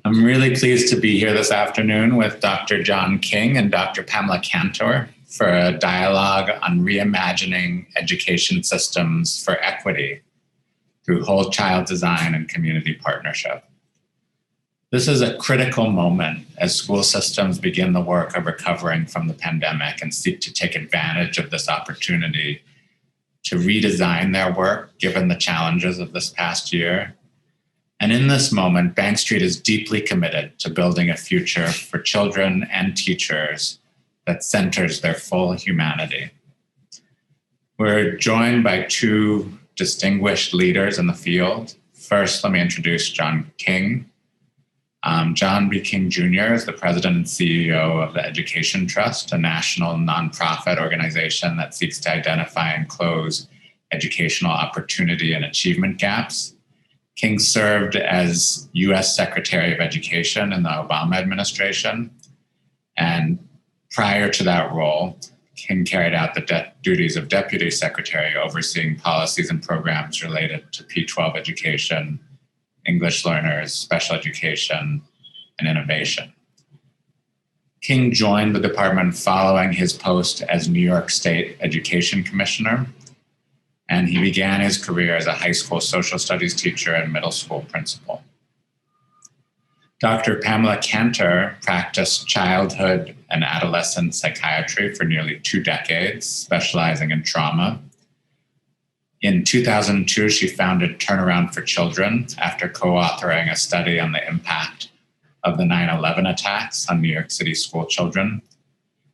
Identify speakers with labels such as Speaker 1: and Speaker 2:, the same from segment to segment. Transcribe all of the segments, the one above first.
Speaker 1: I'm really pleased to be here this afternoon with Dr. John King and Dr. Pamela Cantor for a dialogue on reimagining education systems for equity through whole child design and community partnership. This is a critical moment as school systems begin the work of recovering from the pandemic and seek to take advantage of this opportunity to redesign their work given the challenges of this past year. And in this moment, Bank Street is deeply committed to building a future for children and teachers that centers their full humanity. We're joined by two distinguished leaders in the field. First, let me introduce John King. John B. King Jr. is the president and CEO of the Education Trust, a national nonprofit organization that seeks to identify and close educational opportunity and achievement gaps. King served as U.S. Secretary of Education in the Obama administration. And prior to that role, King carried out the duties of Deputy Secretary, overseeing policies and programs related to P-12 education, English learners, special education, and innovation. King joined the department following his post as New York State Education Commissioner, and he began his career as a high school social studies teacher and middle school principal. Dr. Pamela Cantor practiced childhood and adolescent psychiatry for nearly 2 decades, specializing in trauma. In 2002, she founded Turnaround for Children after co-authoring a study on the impact of the 9/11 attacks on New York City school children.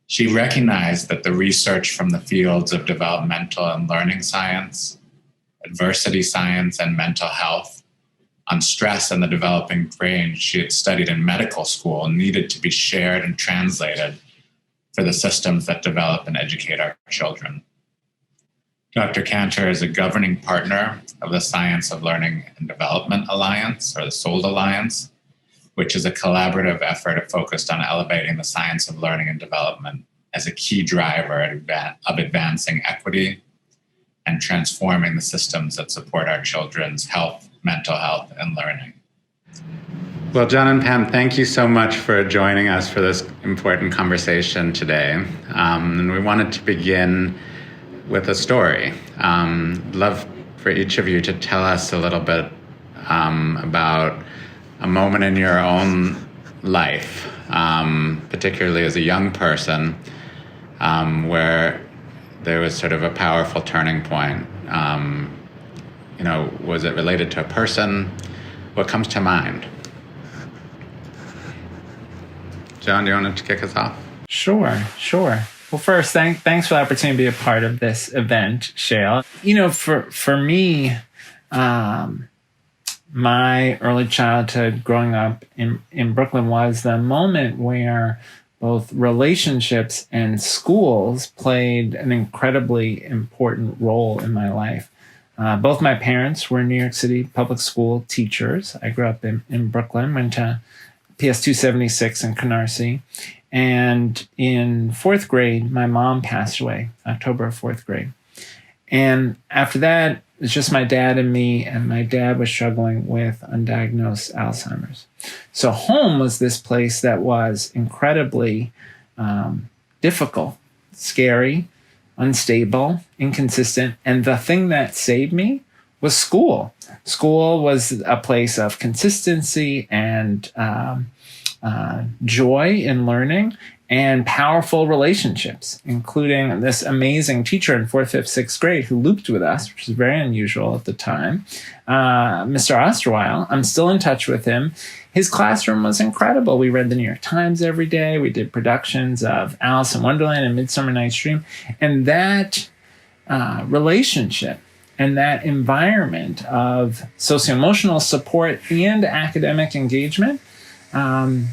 Speaker 1: She recognized that the research from the fields of developmental and learning science, adversity science, and mental health on stress and the developing brain she had studied in medical school needed to be shared and translated for the systems that develop and educate our children. Dr. Cantor is a governing partner of the Science of Learning and Development Alliance, or the SOLD Alliance, which is a collaborative effort focused on elevating the science of learning and development as a key driver of advancing equity and transforming the systems that support our children's health, mental health, and learning. Well, John and Pam, thank you so much for joining us for this important conversation today. And we wanted to begin with a story. Love for each of you to tell us a little bit about a moment in your own life, particularly as a young person, where there was sort of a powerful turning point. Was it related to a person? What comes to mind? John, do you want to kick us off?
Speaker 2: Sure. Well, first, thanks for the opportunity to be a part of this event, Shael. For me, my early childhood growing up in Brooklyn was the moment where both relationships and schools played an incredibly important role in my life. Both my parents were New York City public school teachers. I grew up in Brooklyn, went to PS 276 in Canarsie. And in 4th grade, my mom passed away, October of 4th grade. And after that, it was just my dad and me, and my dad was struggling with undiagnosed Alzheimer's. So home was this place that was incredibly difficult, scary, unstable, inconsistent. And the thing that saved me was school. School was a place of consistency and joy in learning and powerful relationships, including this amazing teacher in 4th, 5th, 6th grade who looped with us, which was very unusual at the time, Mr. Osterweil. I'm still in touch with him. His classroom was incredible. We read the New York Times every day. We did productions of Alice in Wonderland and Midsummer Night's Dream. And that relationship and that environment of socio-emotional support and academic engagement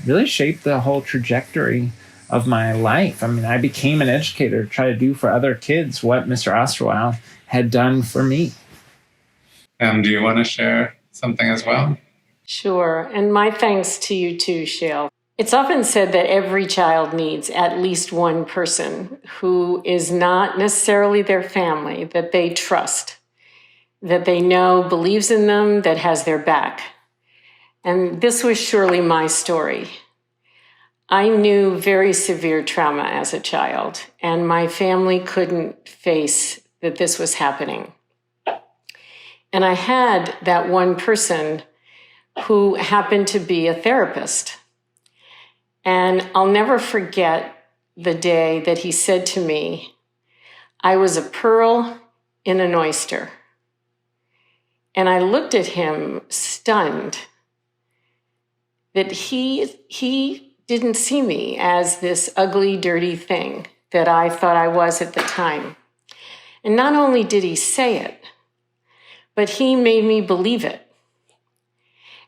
Speaker 2: really shaped the whole trajectory of my life. I mean, I became an educator to try to do for other kids what Mr. Osterweil had done for me.
Speaker 1: Do you want to share something as well?
Speaker 3: Sure. And my thanks to you too, Shael. It's often said that every child needs at least one person who is not necessarily their family, that they trust, that they know believes in them, that has their back. And this was surely my story. I knew very severe trauma as a child, and my family couldn't face that this was happening. And I had that one person who happened to be a therapist. And I'll never forget the day that he said to me, I was a pearl in an oyster. And I looked at him stunned that he didn't see me as this ugly, dirty thing that I thought I was at the time. And not only did he say it, but he made me believe it.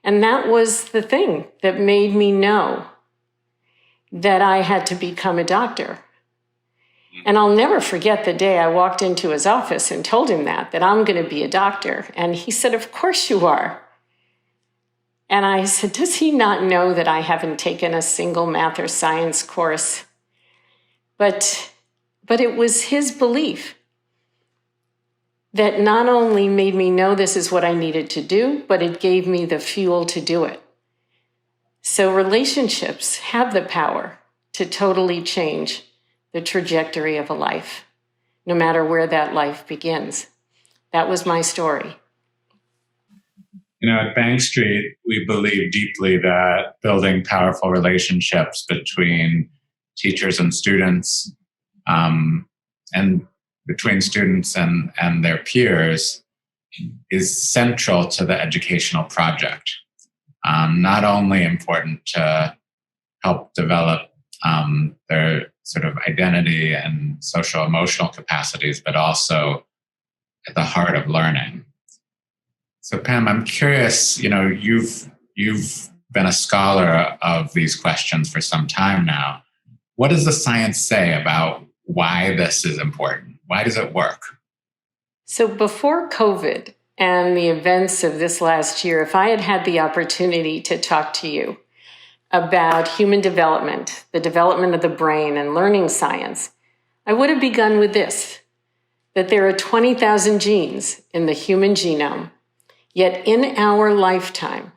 Speaker 3: And that was the thing that made me know that I had to become a doctor. And I'll never forget the day I walked into his office and told him that I'm going to be a doctor. And he said, of course you are. And I said, does he not know that I haven't taken a single math or science course? But it was his belief that not only made me know this is what I needed to do, but it gave me the fuel to do it. So relationships have the power to totally change the trajectory of a life, no matter where that life begins. That was my story.
Speaker 1: At Bank Street, we believe deeply that building powerful relationships between teachers and students, and between students and their peers, is central to the educational project. Not only important to help develop their sort of identity and social emotional capacities, but also at the heart of learning. So Pam, I'm curious, you've been a scholar of these questions for some time now. What does the science say about why this is important? Why does it work?
Speaker 3: So before COVID and the events of this last year, if I had had the opportunity to talk to you about human development, the development of the brain and learning science, I would have begun with this, that there are 20,000 genes in the human genome, yet in our lifetime,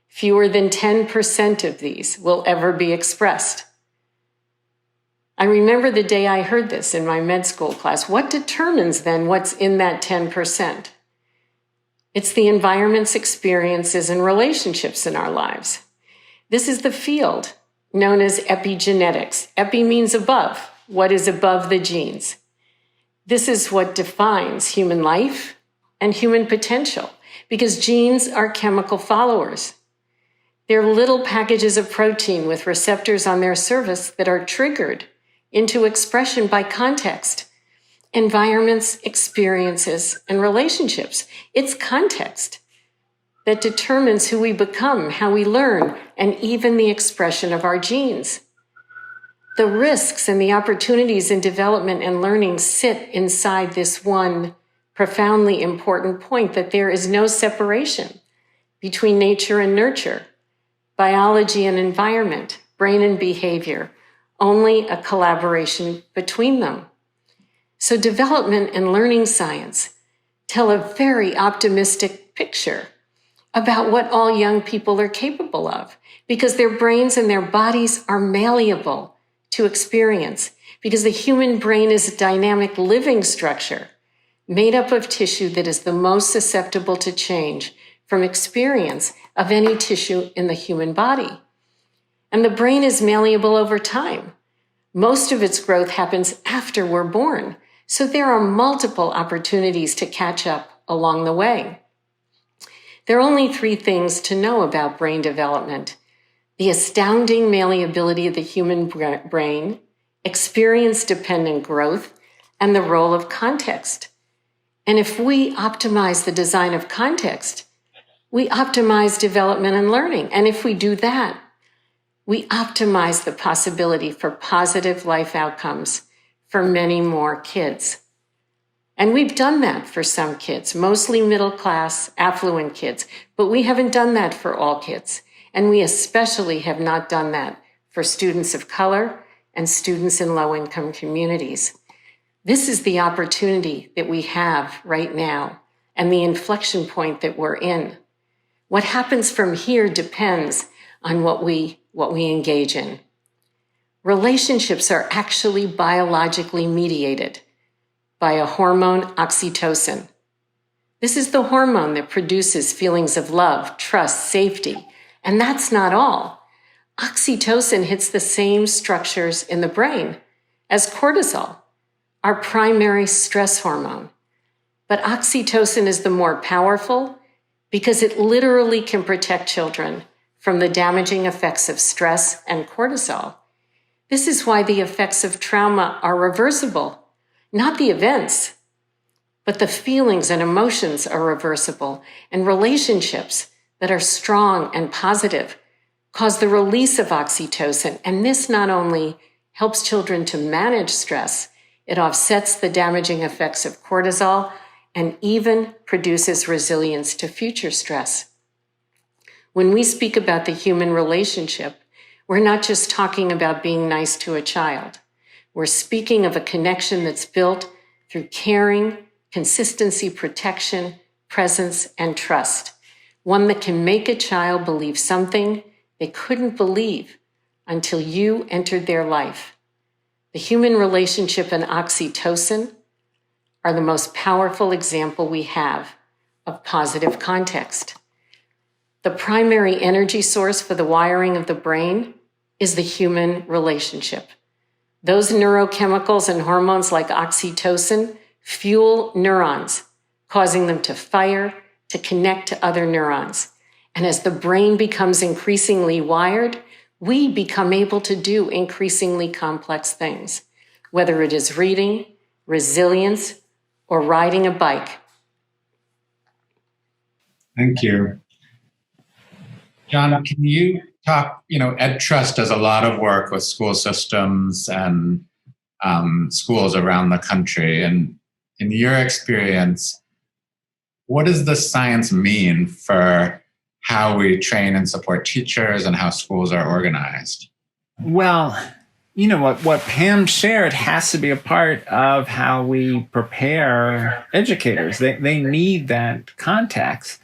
Speaker 3: fewer than 10% of these will ever be expressed. I remember the day I heard this in my med school class. What determines then what's in that 10%? It's the environments, experiences, and relationships in our lives. This is the field known as epigenetics. Epi means above. What is above the genes? This is what defines human life and human potential, because genes are chemical followers. They're little packages of protein with receptors on their surface that are triggered into expression by context, environments, experiences, and relationships. It's context that determines who we become, how we learn, and even the expression of our genes. The risks and the opportunities in development and learning sit inside this one profoundly important point, that there is no separation between nature and nurture, biology and environment, brain and behavior, only a collaboration between them. So development and learning science tell a very optimistic picture about what all young people are capable of, because their brains and their bodies are malleable to experience, because the human brain is a dynamic living structure made up of tissue that is the most susceptible to change from experience of any tissue in the human body. And the brain is malleable over time. Most of its growth happens after we're born, so there are multiple opportunities to catch up along the way. There are only 3 things to know about brain development: the astounding malleability of the human brain, experience-dependent growth, and the role of context. And if we optimize the design of context, we optimize development and learning. And if we do that, we optimize the possibility for positive life outcomes for many more kids. And we've done that for some kids, mostly middle class, affluent kids, but we haven't done that for all kids. And we especially have not done that for students of color and students in low-income communities. This is the opportunity that we have right now and the inflection point that we're in. What happens from here depends on what we engage in. Relationships are actually biologically mediated by a hormone, oxytocin. This is the hormone that produces feelings of love, trust, safety, and that's not all. Oxytocin hits the same structures in the brain as cortisol, our primary stress hormone. But oxytocin is the more powerful because it literally can protect children from the damaging effects of stress and cortisol. This is why the effects of trauma are reversible, not the events, but the feelings and emotions are reversible, and relationships that are strong and positive cause the release of oxytocin. And this not only helps children to manage stress, it offsets the damaging effects of cortisol and even produces resilience to future stress. When we speak about the human relationship, we're not just talking about being nice to a child. We're speaking of a connection that's built through caring, consistency, protection, presence, and trust. One that can make a child believe something they couldn't believe until you entered their life. The human relationship and oxytocin are the most powerful example we have of positive context. The primary energy source for the wiring of the brain is the human relationship. Those neurochemicals and hormones like oxytocin fuel neurons, causing them to fire, to connect to other neurons. And as the brain becomes increasingly wired, we become able to do increasingly complex things, whether it is reading, resilience, or riding a bike.
Speaker 1: Thank you. John, can you talk, Ed Trust does a lot of work with school systems and schools around the country. And in your experience, what does the science mean for how we train and support teachers and how schools are organized?
Speaker 2: Well, what Pam shared has to be a part of how we prepare educators. They need that context,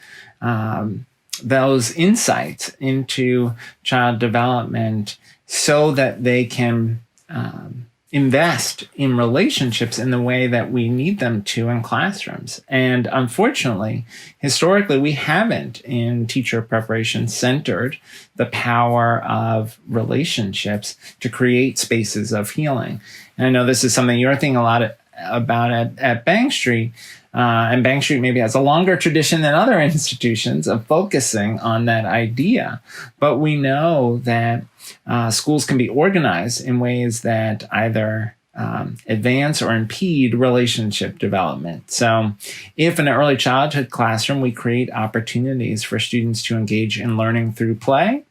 Speaker 2: those insights into child development so that they can invest in relationships in the way that we need them to in classrooms. And unfortunately, historically, we haven't in teacher preparation centered the power of relationships to create spaces of healing. And I know this is something you're thinking a lot about at Bank Street. And Bank Street maybe has a longer tradition than other institutions of focusing on that idea. But we know that schools can be organized in ways that either advance or impede relationship development. So if in an early childhood classroom, we create opportunities for students to engage in learning through play,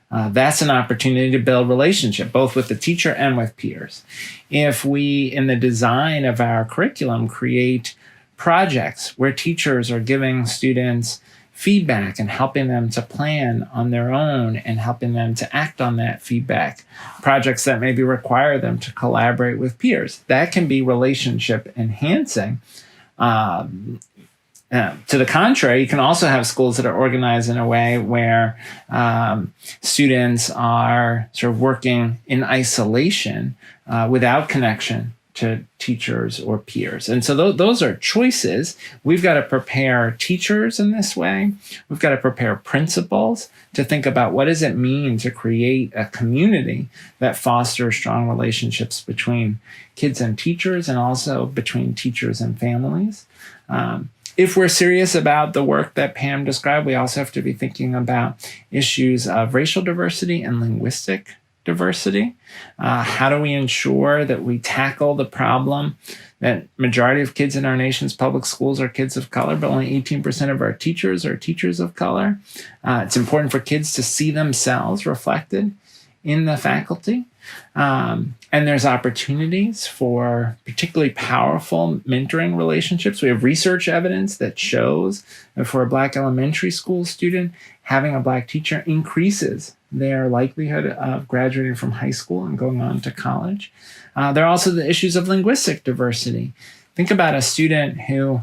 Speaker 2: that's an opportunity to build relationship, both with the teacher and with peers. If we, in the design of our curriculum, create projects where teachers are giving students feedback and helping them to plan on their own and helping them to act on that feedback, projects that maybe require them to collaborate with peers, that can be relationship enhancing. To the contrary, you can also have schools that are organized in a way where students are sort of working in isolation without connection to teachers or peers. And so those are choices. We've got to prepare teachers in this way. We've got to prepare principals to think about what does it mean to create a community that fosters strong relationships between kids and teachers and also between teachers and families. If we're serious about the work that Pam described, we also have to be thinking about issues of racial diversity and linguistic diversity. How do we ensure that we tackle the problem that majority of kids in our nation's public schools are kids of color, but only 18% of our teachers are teachers of color? It's important for kids to see themselves reflected in the faculty. And there's opportunities for particularly powerful mentoring relationships. We have research evidence that shows that for a Black elementary school student, having a Black teacher increases their likelihood of graduating from high school and going on to college. There are also the issues of linguistic diversity. Think about a student who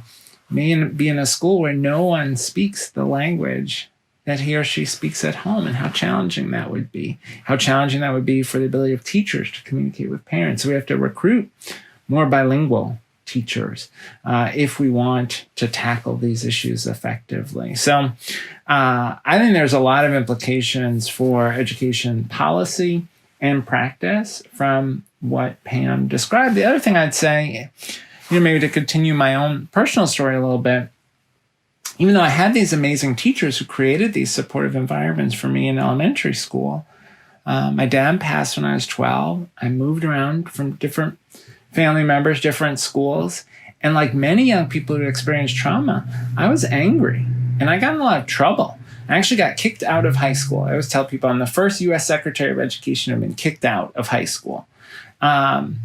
Speaker 2: may be in a school where no one speaks the language that he or she speaks at home, and how challenging that would be. How challenging that would be for the ability of teachers to communicate with parents. So we have to recruit more bilingual teachers if we want to tackle these issues effectively. So I think there's a lot of implications for education policy and practice from what Pam described. The other thing I'd say, maybe to continue my own personal story a little bit, even though I had these amazing teachers who created these supportive environments for me in elementary school, my dad passed when I was 12. I moved around from different family members, different schools. And like many young people who experienced trauma, I was angry and I got in a lot of trouble. I actually got kicked out of high school. I always tell people I'm the first U.S. Secretary of Education to have been kicked out of high school. And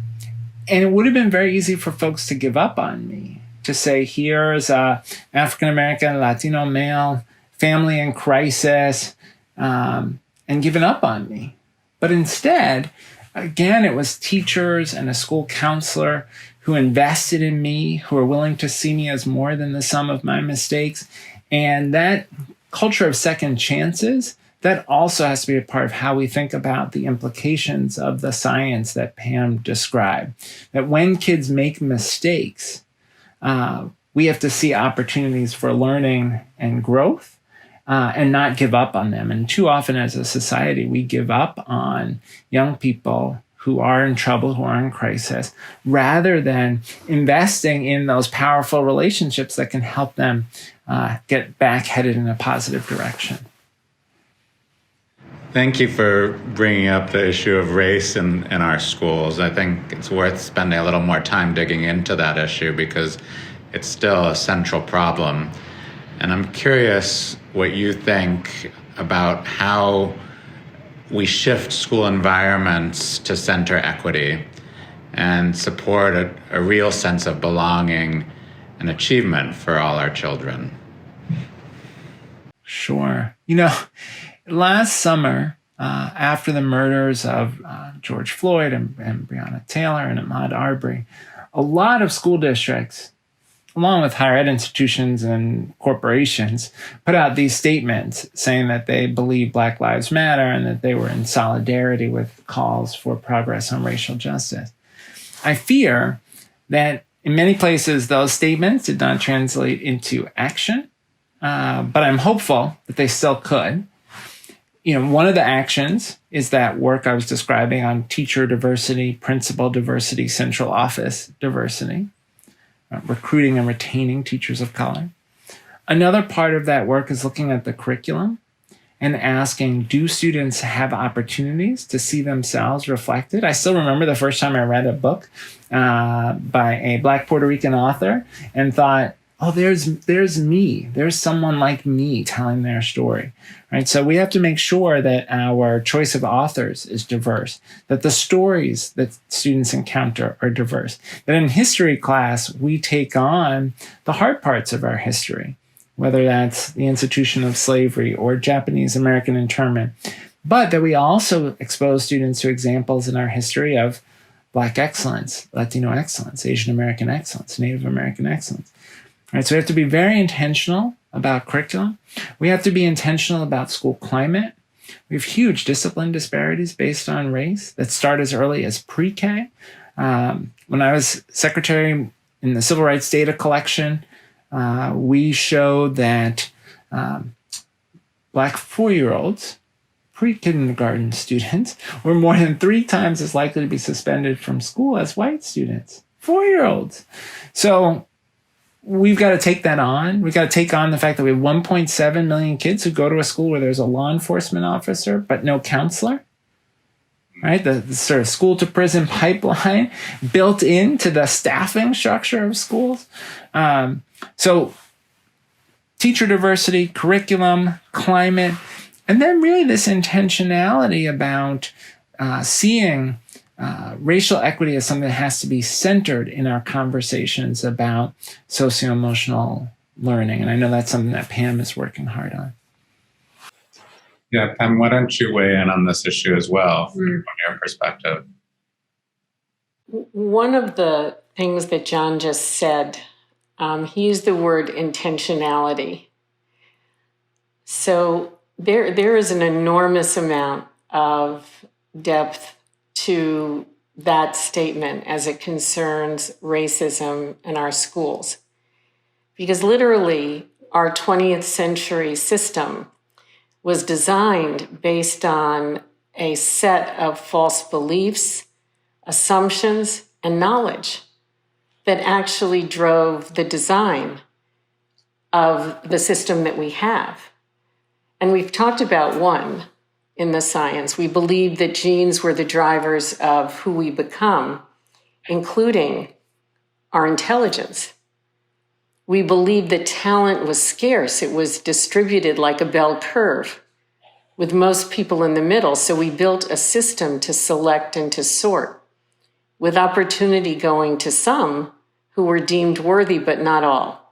Speaker 2: it would have been very easy for folks to give up on me, to say, here's a African-American, Latino male, family in crisis, and given up on me. But instead, again, it was teachers and a school counselor who invested in me, who were willing to see me as more than the sum of my mistakes. And that culture of second chances, that also has to be a part of how we think about the implications of the science that Pam described. That when kids make mistakes, we have to see opportunities for learning and growth and not give up on them. And too often as a society, we give up on young people who are in trouble, who are in crisis, rather than investing in those powerful relationships that can help them get back headed in a positive direction.
Speaker 1: Thank you for bringing up the issue of race in our schools. I think it's worth spending a little more time digging into that issue because it's still a central problem. And I'm curious what you think about how we shift school environments to center equity and support a real sense of belonging and achievement for all our children.
Speaker 2: Sure. Last summer, after the murders of George Floyd and Breonna Taylor and Ahmaud Arbery, a lot of school districts, along with higher ed institutions and corporations, put out these statements saying that they believe Black Lives Matter and that they were in solidarity with calls for progress on racial justice. I fear that in many places, those statements did not translate into action, but I'm hopeful that they still could. One of the actions is that work I was describing on teacher diversity, principal diversity, central office diversity. Recruiting and retaining teachers of color. Another part of that work is looking at the curriculum and asking, do students have opportunities to see themselves reflected? I still remember the first time I read a book by a Black Puerto Rican author and thought, oh, there's me. There's someone like me telling their story, right? So we have to make sure that our choice of authors is diverse, that the stories that students encounter are diverse, that in history class, we take on the hard parts of our history, whether that's the institution of slavery or Japanese American internment, but that we also expose students to examples in our history of Black excellence, Latino excellence, Asian American excellence, Native American excellence. Right, so we have to be very intentional about curriculum. We have to be intentional about school climate. We have huge discipline disparities based on race that start as early as pre-K. When I was secretary in the Civil Rights Data Collection, we showed that Black 4-year-olds, pre-kindergarten students, were more than 3 times as likely to be suspended from school as white students. 4-year-olds. So we've got to take that on. We've got to take on the fact that we have 1.7 million kids who go to a school where there's a law enforcement officer, but no counselor, right? The sort of school to prison pipeline built into the staffing structure of schools. So teacher diversity, curriculum, climate, and then really this intentionality about seeing racial equity is something that has to be centered in our conversations about socio-emotional learning. And I know that's something that Pam is working hard on.
Speaker 1: Yeah, Pam, why don't you weigh in on this issue as well from your perspective?
Speaker 3: One of the things that John just said, he used the word intentionality. So there is an enormous amount of depth to that statement as it concerns racism in our schools. Because literally, our 20th century system was designed based on a set of false beliefs, assumptions, and knowledge that actually drove the design of the system that we have. And we've talked about one in the science. We believed that genes were the drivers of who we become, including our intelligence. We believed that talent was scarce. It was distributed like a bell curve, with most people in the middle. So we built a system to select and to sort, with opportunity going to some who were deemed worthy, but not all.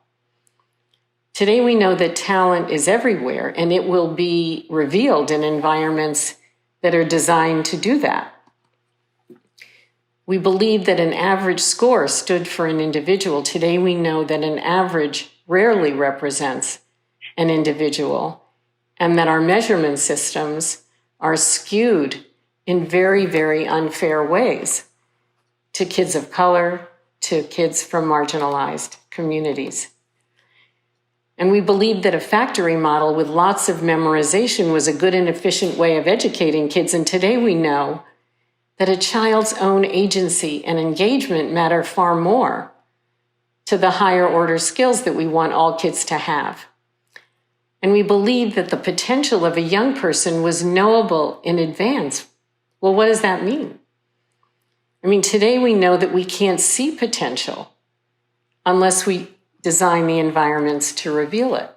Speaker 3: Today, we know that talent is everywhere, and it will be revealed in environments that are designed to do that. We believe that an average score stood for an individual. Today, we know that an average rarely represents an individual, and that our measurement systems are skewed in very, very unfair ways to kids of color, to kids from marginalized communities. And we believed that a factory model with lots of memorization was a good and efficient way of educating kids. And today we know that a child's own agency and engagement matter far more to the higher order skills that we want all kids to have. And we believed that the potential of a young person was knowable in advance. Well, what does that mean? I mean, today we know that we can't see potential unless we design the environments to reveal it.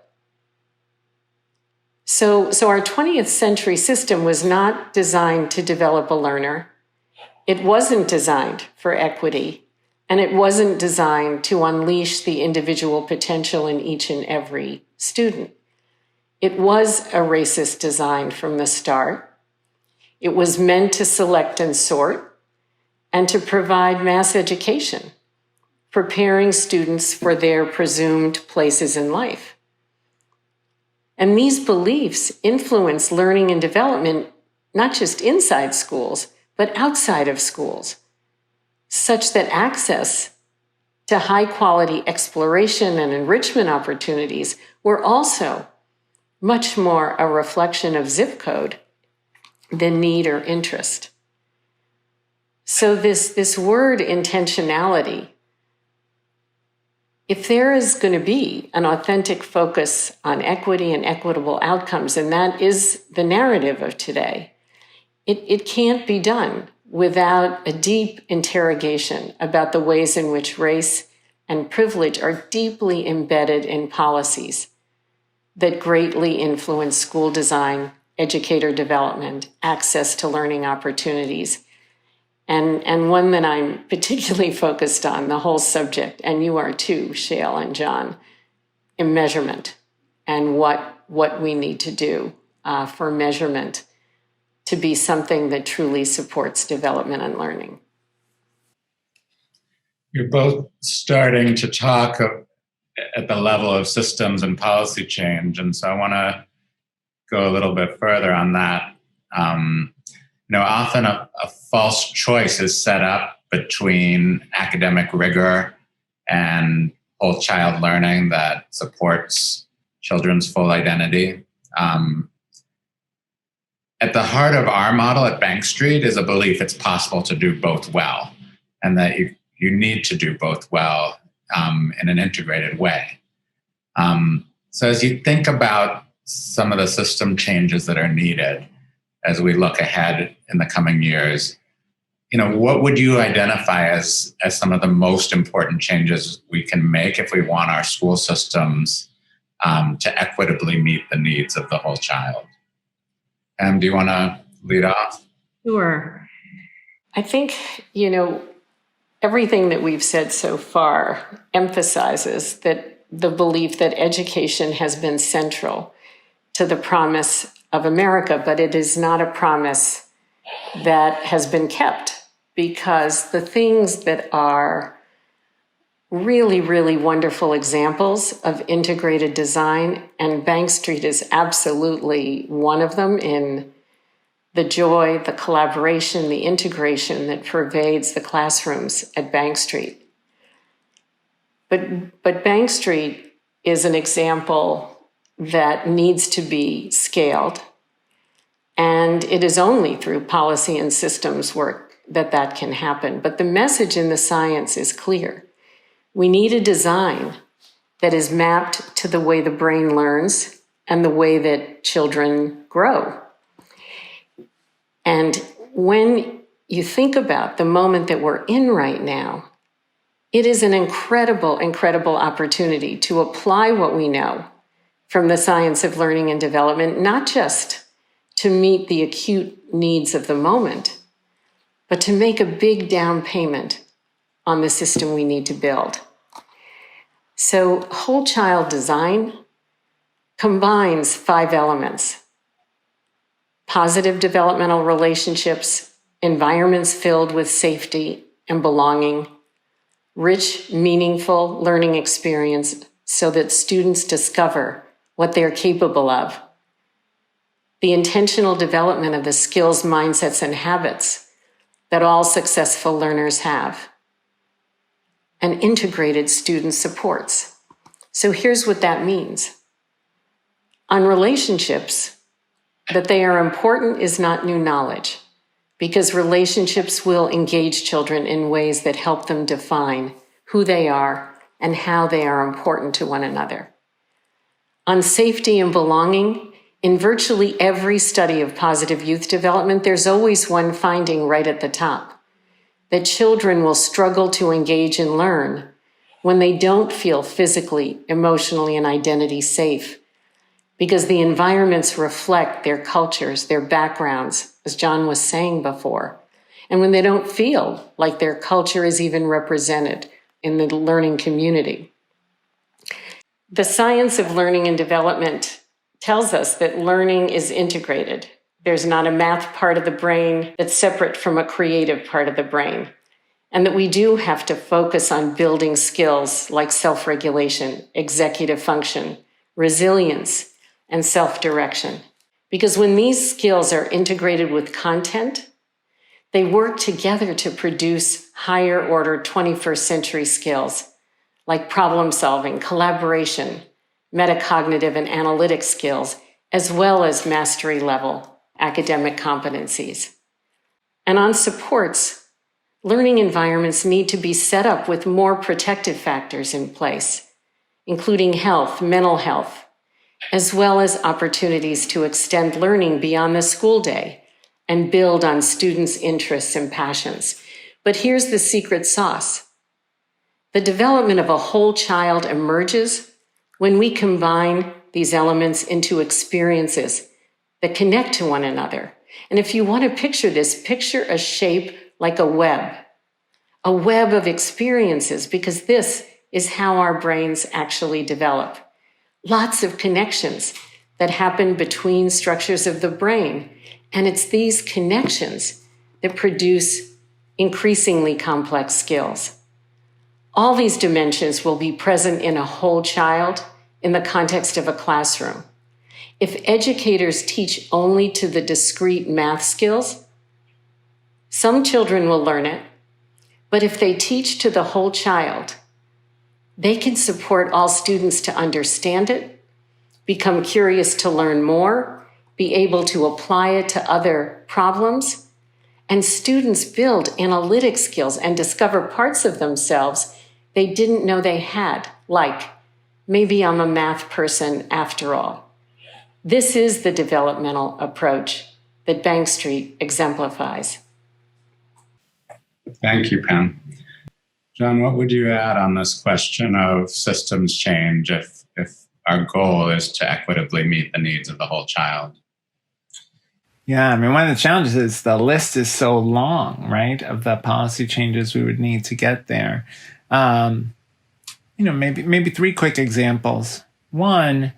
Speaker 3: So our 20th century system was not designed to develop a learner. It wasn't designed for equity, and it wasn't designed to unleash the individual potential in each and every student. It was a racist design from the start. It was meant to select and sort and to provide mass education, preparing students for their presumed places in life. And these beliefs influence learning and development, not just inside schools, but outside of schools, such that access to high-quality exploration and enrichment opportunities were also much more a reflection of zip code than need or interest. So this word intentionality, if there is going to be an authentic focus on equity and equitable outcomes, and that is the narrative of today, it can't be done without a deep interrogation about the ways in which race and privilege are deeply embedded in policies that greatly influence school design, educator development, access to learning opportunities. And one that I'm particularly focused on, the whole subject, and you are too, Shael and John, in measurement and what we need to do for measurement to be something that truly supports development and learning.
Speaker 1: You're both starting to talk at the level of systems and policy change, and so I want to go a little bit further on that. Often a false choice is set up between academic rigor and whole child learning that supports children's full identity. At the heart of our model at Bank Street is a belief it's possible to do both well, and that you need to do both well in an integrated way. So as you think about some of the system changes that are needed as we look ahead in the coming years, what would you identify as some of the most important changes we can make if we want our school systems to equitably meet the needs of the whole child? Do you want to lead off?
Speaker 3: Sure. I think, everything that we've said so far emphasizes that the belief that education has been central to the promise of America, but it is not a promise that has been kept, because the things that are really, really wonderful examples of integrated design, and Bank Street is absolutely one of them in the joy, the collaboration, the integration that pervades the classrooms at Bank Street. But Bank Street is an example that needs to be scaled, and it is only through policy and systems work that can happen. But the message in the science is clear. We need a design that is mapped to the way the brain learns and the way that children grow. And when you think about the moment that we're in right now, it is an incredible, incredible opportunity to apply what we know from the science of learning and development, not just to meet the acute needs of the moment, but to make a big down payment on the system we need to build. So whole child design combines 5 elements: positive developmental relationships, environments filled with safety and belonging, rich, meaningful learning experience so that students discover what they're capable of, the intentional development of the skills, mindsets, and habits that all successful learners have, and integrated student supports. So here's what that means. On relationships, that they are important is not new knowledge, because relationships will engage children in ways that help them define who they are and how they are important to one another. On safety and belonging, in virtually every study of positive youth development, there's always one finding right at the top, that children will struggle to engage and learn when they don't feel physically, emotionally, and identity safe, because the environments reflect their cultures, their backgrounds, as John was saying before, and when they don't feel like their culture is even represented in the learning community. The science of learning and development tells us that learning is integrated. There's not a math part of the brain that's separate from a creative part of the brain, and that we do have to focus on building skills like self-regulation, executive function, resilience, and self-direction. Because when these skills are integrated with content, they work together to produce higher order 21st century skills like problem solving, collaboration, metacognitive and analytic skills, as well as mastery level academic competencies. And on supports, learning environments need to be set up with more protective factors in place, including health, mental health, as well as opportunities to extend learning beyond the school day and build on students' interests and passions. But here's the secret sauce. The development of a whole child emerges when we combine these elements into experiences that connect to one another. And if you want to picture this, picture a shape like a web of experiences, because this is how our brains actually develop. Lots of connections that happen between structures of the brain. And it's these connections that produce increasingly complex skills. All these dimensions will be present in a whole child in the context of a classroom. If educators teach only to the discrete math skills, some children will learn it, but if they teach to the whole child, they can support all students to understand it, become curious to learn more, be able to apply it to other problems, and students build analytic skills and discover parts of themselves they didn't know they had, like, maybe I'm a math person after all. This is the developmental approach that Bank Street exemplifies.
Speaker 1: Thank you, Pam. John, what would you add on this question of systems change if our goal is to equitably meet the needs of the whole child?
Speaker 2: Yeah, I mean, one of the challenges is the list is so long, right, of the policy changes we would need to get there. Maybe 3 quick examples. One,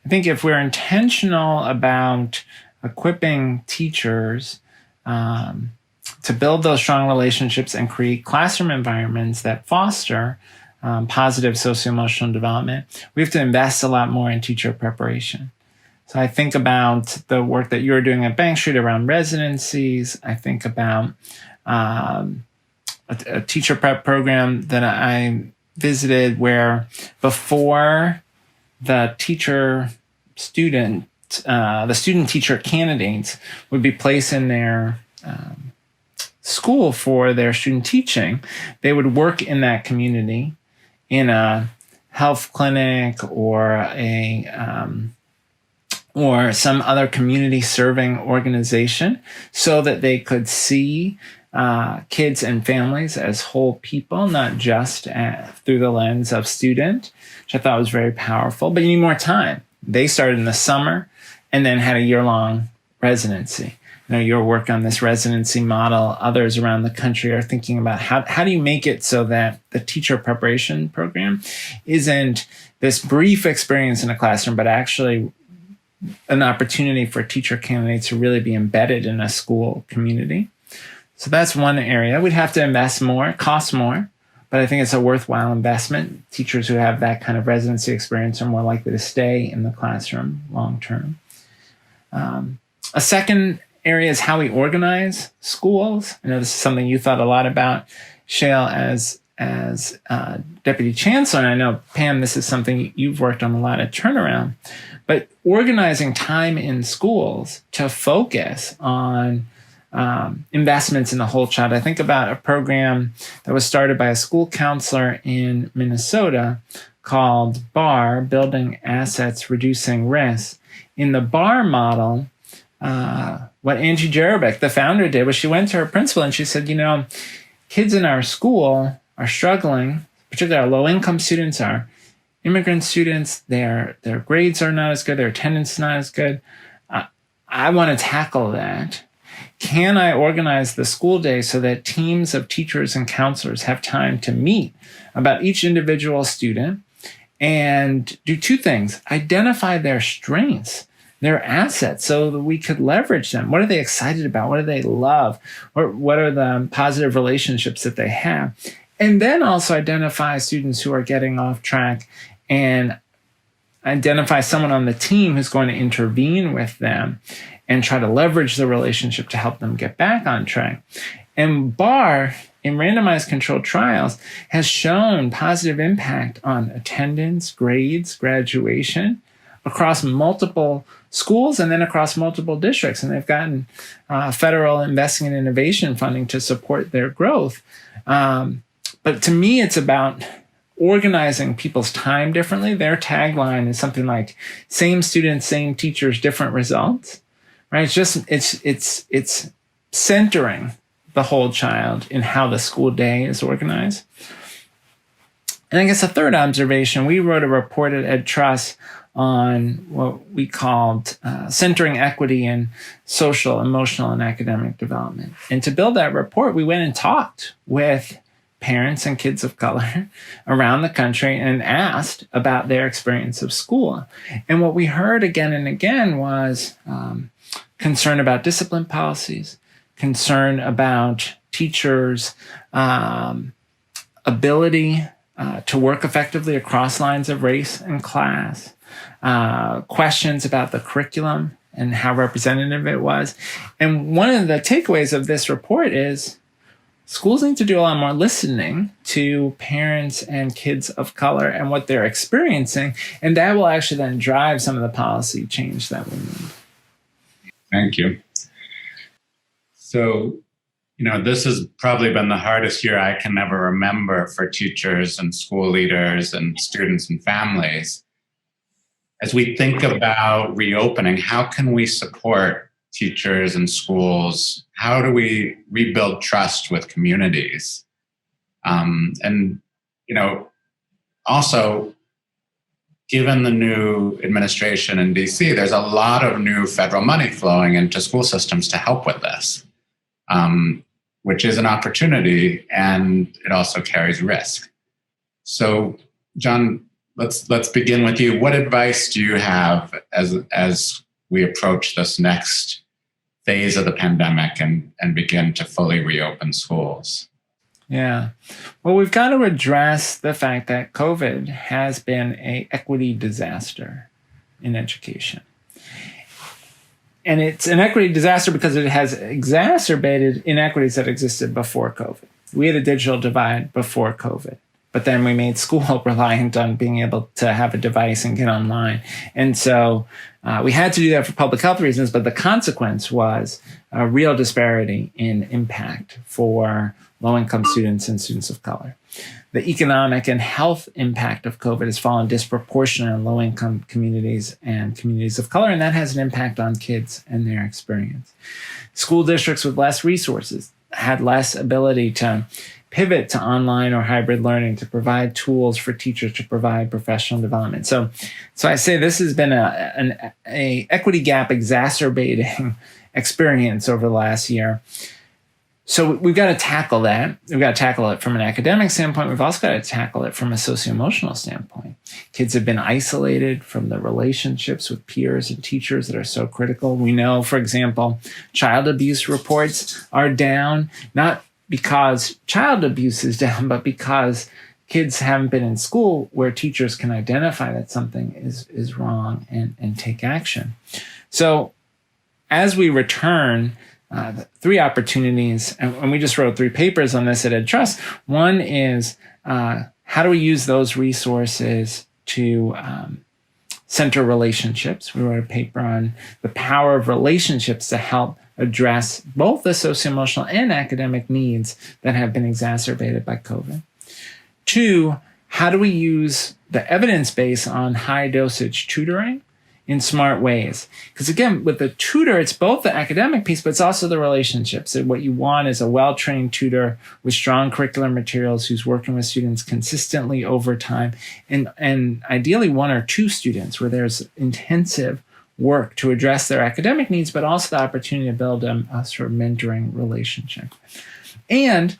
Speaker 2: I think if we're intentional about equipping teachers to build those strong relationships and create classroom environments that foster positive socio-emotional development, we have to invest a lot more in teacher preparation. So I think about the work that you're doing at Bank Street around residencies. I think about a teacher prep program that I visited where before the student-teacher candidates would be placed in their school for their student teaching, they would work in that community in a health clinic or or some other community serving organization so that they could see kids and families as whole people, not just through the lens of student, which I thought was very powerful. But you need more time. They started in the summer and then had a year-long residency. Your work on this residency model, others around the country are thinking about how do you make it so that the teacher preparation program isn't this brief experience in a classroom, but actually an opportunity for teacher candidates to really be embedded in a school community. So that's one area. We'd have to invest more, it costs more, but I think it's a worthwhile investment. Teachers who have that kind of residency experience are more likely to stay in the classroom long term. A second area is how we organize schools. I know this is something you thought a lot about, Shael, as Deputy Chancellor, and I know, Pam, this is something you've worked on a lot at Turnaround. But organizing time in schools to focus on investments in the whole child. I think about a program that was started by a school counselor in Minnesota called BAR, Building Assets, Reducing Risk. In the BAR model, what Angie Jerebick, the founder, did was she went to her principal and she said, kids in our school are struggling, particularly our low-income students, our immigrant students, their grades are not as good, their attendance is not as good. I want to tackle that. Can I organize the school day so that teams of teachers and counselors have time to meet about each individual student and do two things: identify their strengths, their assets, so that we could leverage them. What are they excited about? What do they love? What are the positive relationships that they have? And then also identify students who are getting off track and identify someone on the team who's going to intervene with them and try to leverage the relationship to help them get back on track. And BAR, in randomized controlled trials, has shown positive impact on attendance, grades, graduation across multiple schools and then across multiple districts. And they've gotten federal investing in innovation funding to support their growth. But to me, it's about organizing people's time differently. Their tagline is something like "Same students, same teachers, different results." Right? It's centering the whole child in how the school day is organized. And I guess a third observation, we wrote a report at Ed Trust on what we called centering equity in social, emotional, and academic development. And to build that report, we went and talked with parents and kids of color around the country and asked about their experience of school. And what we heard again and again was concern about discipline policies, concern about teachers' ability to work effectively across lines of race and class, questions about the curriculum and how representative it was. And one of the takeaways of this report is schools need to do a lot more listening to parents and kids of color and what they're experiencing, and that will actually then drive some of the policy change that we need.
Speaker 1: Thank you. So, this has probably been the hardest year I can ever remember for teachers and school leaders and students and families. As we think about reopening, how can we support teachers and schools? How do we rebuild trust with communities? Also, given the new administration in DC, there's a lot of new federal money flowing into school systems to help with this, which is an opportunity, and it also carries risk. So, John, let's begin with you. What advice do you have as we approach this next phase of the pandemic and begin to fully reopen schools?
Speaker 2: Yeah. Well, we've got to address the fact that COVID has been an equity disaster in education. And it's an equity disaster because it has exacerbated inequities that existed before COVID. We had a digital divide before COVID, but then we made school reliant on being able to have a device and get online. And so we had to do that for public health reasons, but the consequence was a real disparity in impact for low-income students and students of color. The economic and health impact of COVID has fallen disproportionately on low-income communities and communities of color, and that has an impact on kids and their experience. School districts with less resources had less ability to pivot to online or hybrid learning, to provide tools for teachers to provide professional development. So I say this has been a equity gap exacerbating experience over the last year. So we've got to tackle that. We've got to tackle it from an academic standpoint. We've also got to tackle it from a socio-emotional standpoint. Kids have been isolated from the relationships with peers and teachers that are so critical. We know, for example, child abuse reports are down, not because child abuse is down, but because kids haven't been in school where teachers can identify that something is wrong and take action. So as we return, three opportunities, and we just wrote 3 papers on this at EdTrust. One is how do we use those resources to center relationships? We wrote a paper on the power of relationships to help address both the socio-emotional and academic needs that have been exacerbated by COVID. 2, how do we use the evidence base on high dosage tutoring in smart ways? Because again, with the tutor, it's both the academic piece, but it's also the relationships. And what you want is a well-trained tutor with strong curricular materials who's working with students consistently over time, and ideally 1 or 2 students where there's intensive work to address their academic needs, but also the opportunity to build a sort of mentoring relationship. And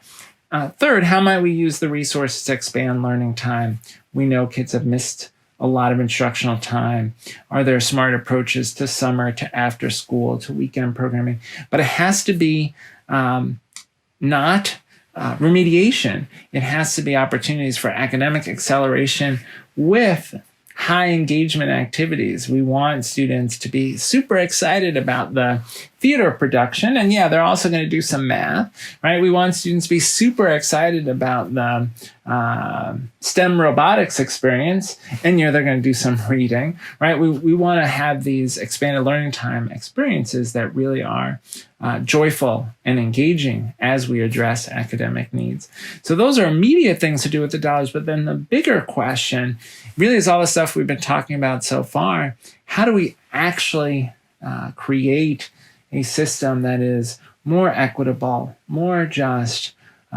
Speaker 2: third, how might we use the resources to expand learning time? We know kids have missed a lot of instructional time. Are there smart approaches to summer, to after school, to weekend programming? But it has to be not remediation. It has to be opportunities for academic acceleration with high engagement activities. We want students to be super excited about the theater production. And yeah, they're also going to do some math, right? We want students to be super excited about the STEM robotics experience. And yeah, they're going to do some reading, right? We want to have these expanded learning time experiences that really are joyful and engaging as we address academic needs. So those are immediate things to do with the dollars. But then the bigger question really is all the stuff we've been talking about so far. How do we actually create a system that is more equitable, more just,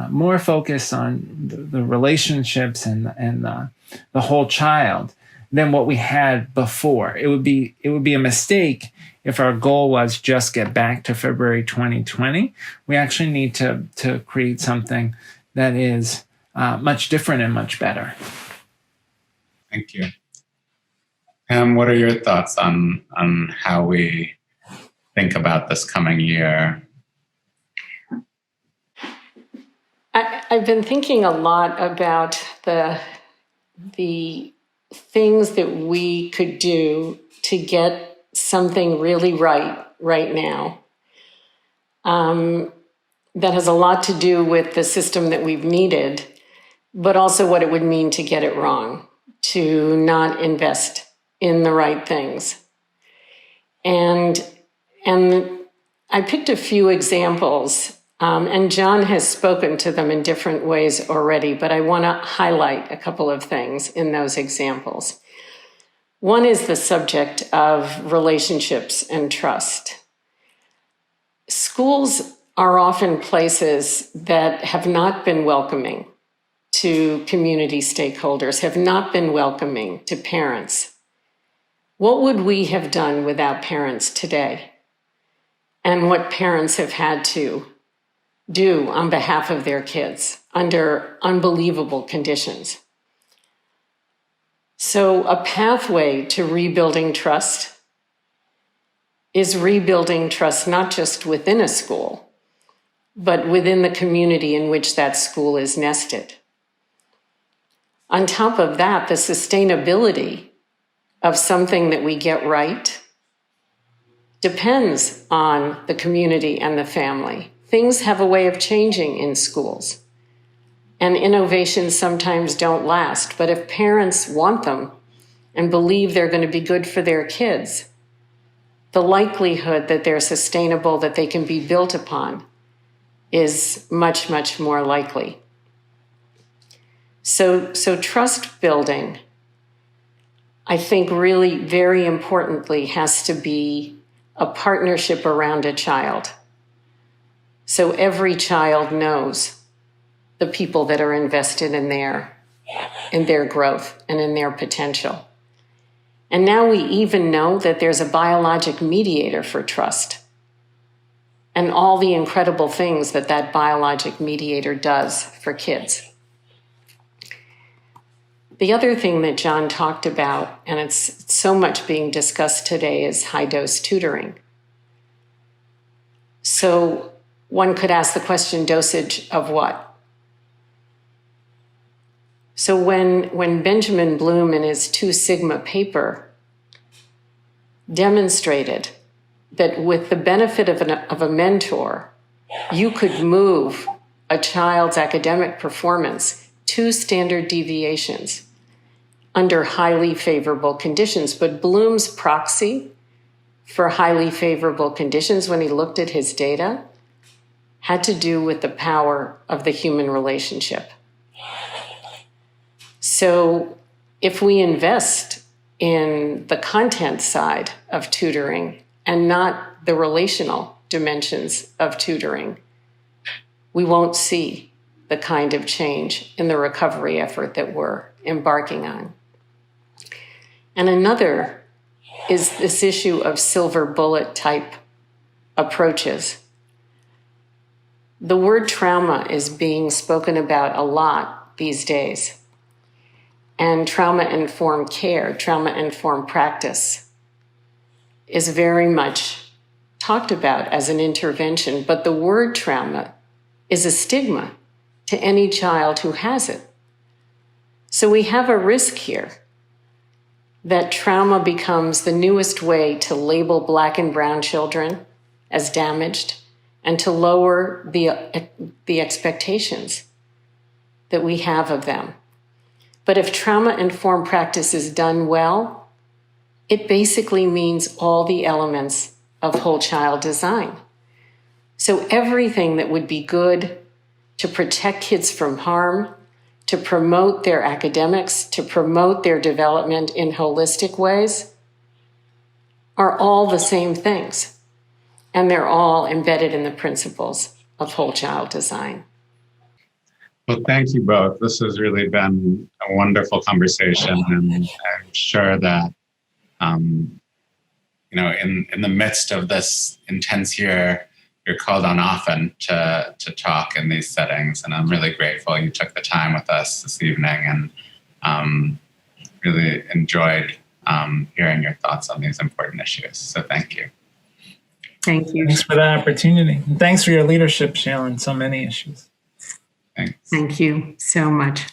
Speaker 2: more focused on the relationships and the whole child than what we had before? It would be a mistake if our goal was just get back to February 2020. We actually need to create something that is much different and much better.
Speaker 1: Thank you. Pam, what are your thoughts on how we think about this coming year?
Speaker 3: I've been thinking a lot about the things that we could do to get something really right now. That has a lot to do with the system that we've needed, but also what it would mean to get it wrong, to not invest in the right things. And I picked a few examples, and John has spoken to them in different ways already, but I want to highlight a couple of things in those examples. One is the subject of relationships and trust. Schools are often places that have not been welcoming to community stakeholders, have not been welcoming to parents. What would we have done without parents today? And what parents have had to do on behalf of their kids under unbelievable conditions. So a pathway to rebuilding trust is rebuilding trust not just within a school, but within the community in which that school is nested. On top of that, the sustainability of something that we get right depends on the community and the family. Things have a way of changing in schools, and innovations sometimes don't last. But if parents want them and believe they're going to be good for their kids, the likelihood that they're sustainable, that they can be built upon, is much, much more likely. So trust building, I think, really very importantly has to be a partnership around a child. So every child knows the people that are invested in their growth and in their potential. And now we even know that there's a biologic mediator for trust and all the incredible things that that biologic mediator does for kids. The other thing that John talked about, and it's so much being discussed today, is high-dose tutoring. So one could ask the question, dosage of what? So when Benjamin Bloom in his 2 Sigma paper demonstrated that with the benefit of a mentor, you could move a child's academic performance 2 standard deviations under highly favorable conditions. But Bloom's proxy for highly favorable conditions, when he looked at his data, had to do with the power of the human relationship. So if we invest in the content side of tutoring and not the relational dimensions of tutoring, we won't see the kind of change in the recovery effort that we're embarking on. And another is this issue of silver bullet type approaches. The word trauma is being spoken about a lot these days. And trauma-informed care, trauma-informed practice is very much talked about as an intervention, but the word trauma is a stigma to any child who has it. So we have a risk here that trauma becomes the newest way to label Black and brown children as damaged and to lower the expectations that we have of them. But if trauma-informed practice is done well, it basically means all the elements of whole child design. So everything that would be good to protect kids from harm, to promote their academics, to promote their development in holistic ways, are all the same things. And they're all embedded in the principles of whole child design.
Speaker 1: Well, thank you both. This has really been a wonderful conversation, and I'm sure that, in the midst of this intense year, you're called on often to talk in these settings, and I'm really grateful you took the time with us this evening, and really enjoyed hearing your thoughts on these important issues. So thank you.
Speaker 4: Thank you.
Speaker 2: Thanks for that opportunity. And thanks for your leadership, Shael, on so many issues.
Speaker 1: Thanks.
Speaker 4: Thank you so much.